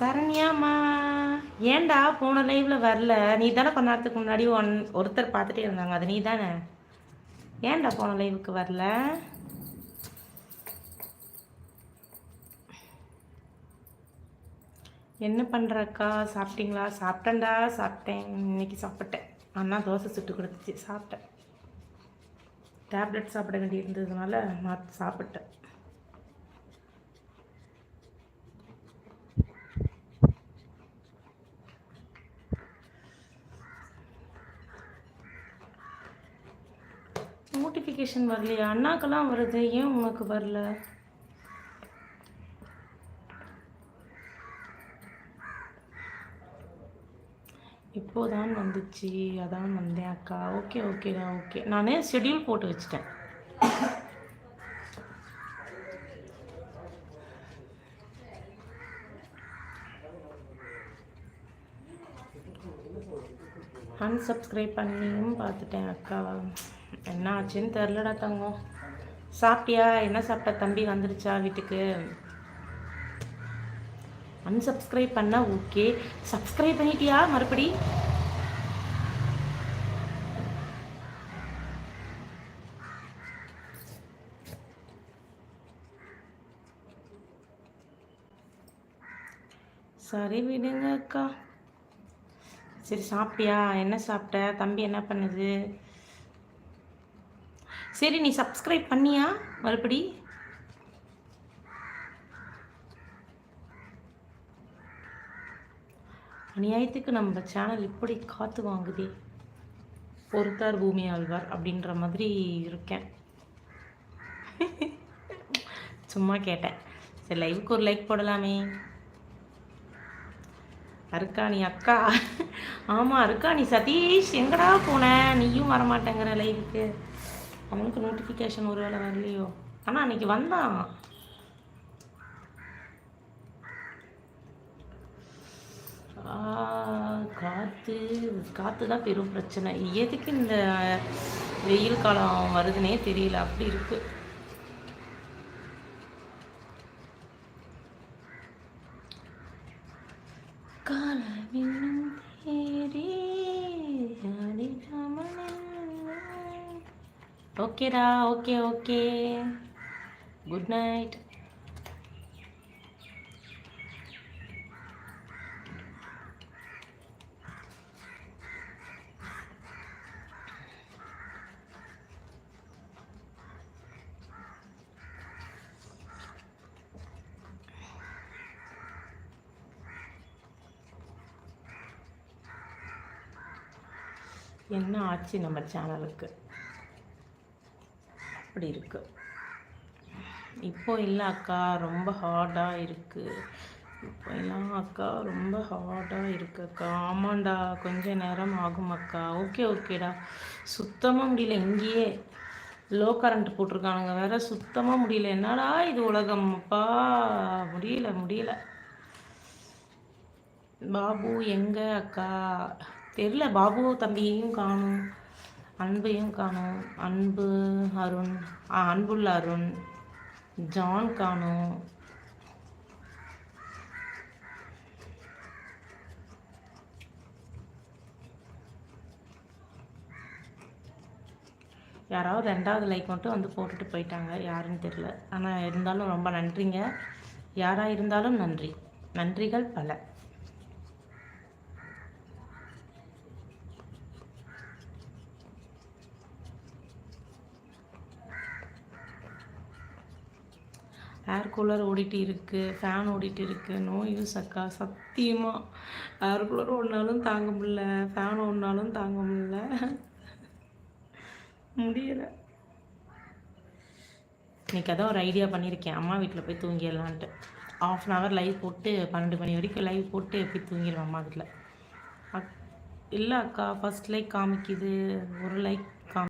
சரண்யாம்மா, ஏன்டா போன லைவ்ல வரல? நீ தானே கொஞ்ச நேரத்துக்கு முன்னாடி ஒருத்தர் பார்த்துட்டே இருந்தாங்க, அது நீ தானே? ஏன்டா போன லைவுக்கு வரல? என்ன பண்ணுறக்கா? சாப்பிட்டீங்களா? சாப்பிட்டேன்டா, சாப்பிட்டேன். இன்னைக்கு சாப்பிட்டேன். அண்ணா தோசை சுட்டு கொடுத்துச்சு, சாப்பிட்டேன். டேப்லெட் சாப்பிட வேண்டி இருந்ததுனால நான் சாப்பிட்டேன். நோட்டிஃபிகேஷன் வரலையா? அண்ணாக்கெல்லாம் வருது, ஏன் உனக்கு வரல? இப்போதான் வந்துச்சு, அதான் வந்தேன் அக்கா. ஓகே ஓகேடா, ஓகே. நான் ஷெட்யூல் போட்டு வச்சுட்டேன். அன்சப்ஸ்கிரைப் பண்ணியும் பார்த்துட்டேன் அக்கா. என்ன ஆச்சுன்னு தெரிலடா தங்கம். சாப்பிட்டியா? என்ன சாப்பிட்ட? தம்பி வந்துருச்சா வீட்டுக்கு? அன்சப்ஸ்கிரைப் பண்ணா ஓகே, சப்ஸ்கிரைப் பண்ணிட்டியா மறுபடி? சரி விடுங்க அக்கா. சரி, சாப்பிட்டியா? என்ன சாப்பிட்ட? தம்பி என்ன பண்ணுது? சரி, நீ சப்ஸ்கிரைப் பண்ணியா மறுபடி? அநியாயத்துக்கு நம்ம சேனல் இப்படி காத்து வாங்குதே. பொறுத்தார் பூமி ஆழ்வார் அப்படின்ற மாதிரி இருக்கேன். சும்மா கேட்டேன். சரி, லைவுக்கு ஒரு லைக் போடலாமே. அருக்காணி அக்கா. ஆமாம் அருக்காணி. சதீஷ் எங்கடா போன? நீயும் வரமாட்டேங்கிற லைவுக்கு. அவனுக்கு நோட்டிஃபிகேஷன் ஒரு வேளை வரலையோ? ஆனால் அன்னைக்கு வந்தான். காற்று காற்று தான் பெரும் பிரச்சனை. எதுக்கு இந்த வெயில் காலம் வருதுன்னே தெரியல, அப்படி இருக்கு. ஓகேடா, ஓகே ஓகே. Good night. என்ன ஆச்சு நம்ம சேனலுக்கு? அப்படி இருக்கு. இப்போ இல்லை அக்கா, ரொம்ப ஹார்டாக இருக்குது. இப்போ எல்லாம் அக்கா ரொம்ப ஹார்டாக இருக்கு அக்கா. ஆமாண்டா, கொஞ்சம் நேரம் ஆகும் அக்கா. ஓகே ஓகேடா. சுத்தமாக முடியல. இங்கேயே லோ கரண்ட் போட்டிருக்கானுங்க வேற. சுத்தமாக முடியல. என்னடா இது உலகம் அப்பா. முடியல முடியல. பாபு எங்க அக்கா? தெரியல. பாபு தம்பியையும் காணும், அன்பையும் காணும். அன்பு அருண், அன்புள்ள அருண், ஜான் காணும். யாராவது 2வது லைக் மட்டும் வந்து போட்டுட்டு போயிட்டாங்க, யாருன்னு தெரியல. ஆனால் இருந்தாலும் ரொம்ப நன்றிங்க. யாராக இருந்தாலும் நன்றி. நன்றிகள் பல. ஏர் கூலர் ஓடிட்டு இருக்குது, ஃபேன் ஓடிட்டு இருக்குது. நோ யூஸ் அக்கா. சத்தியமாக ஏர் கூலர் ஓடினாலும் தாங்க முடியல, ஃபேன் ஓடினாலும் தாங்க முடியல. முடியலை. இன்றைக்கி அதான் ஒரு ஐடியா பண்ணியிருக்கேன். அம்மா வீட்டில் போய் தூங்கிடலான்ட்டு. 1/2 hour லைவ் போட்டு 12 மணி வரைக்கும் லைவ் போட்டு போய் தூங்கிடுவேன் அம்மா வீட்டில். இல்லை அக்கா, ஃபஸ்ட் லைக் காமிக்குது. ஒரு லைக்